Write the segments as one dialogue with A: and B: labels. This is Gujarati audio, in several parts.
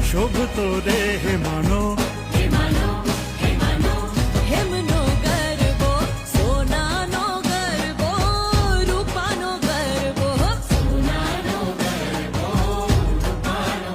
A: શોભતો દેહ માનો
B: હેમનો ગરબો સોનાનો ગરબો રૂપાનો ગરબો સોનાનો ગરબો રૂપાનો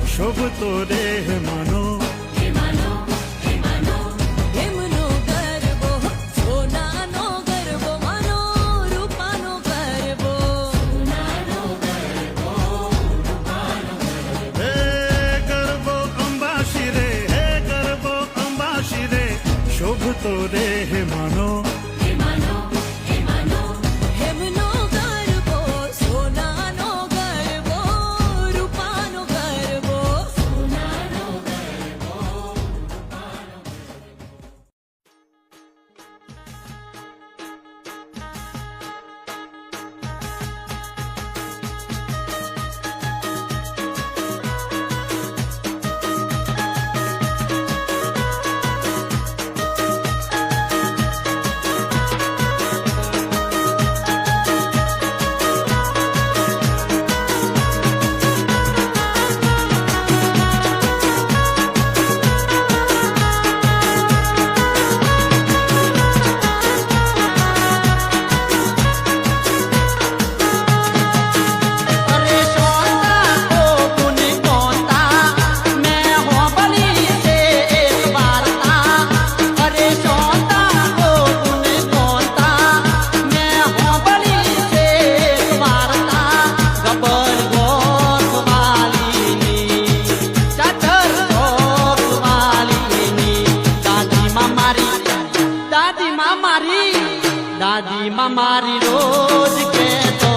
A: શોભતો દેહ માનો
B: હેમનો ગરબો સોનાનો ગરબો માનો રૂપાનો ગરબો સોનાનો ગરબો રૂપાનો
A: હે ગરબો અંબાશી રે હે ગરબો અંબાશી રે શોભતો દેહ માનો
B: હેમનો ગરબો સોનાનો ગરબો રૂપાનો ગરબો સોનાનો ગરબો
C: દાદી માં મારી રોજ કે તો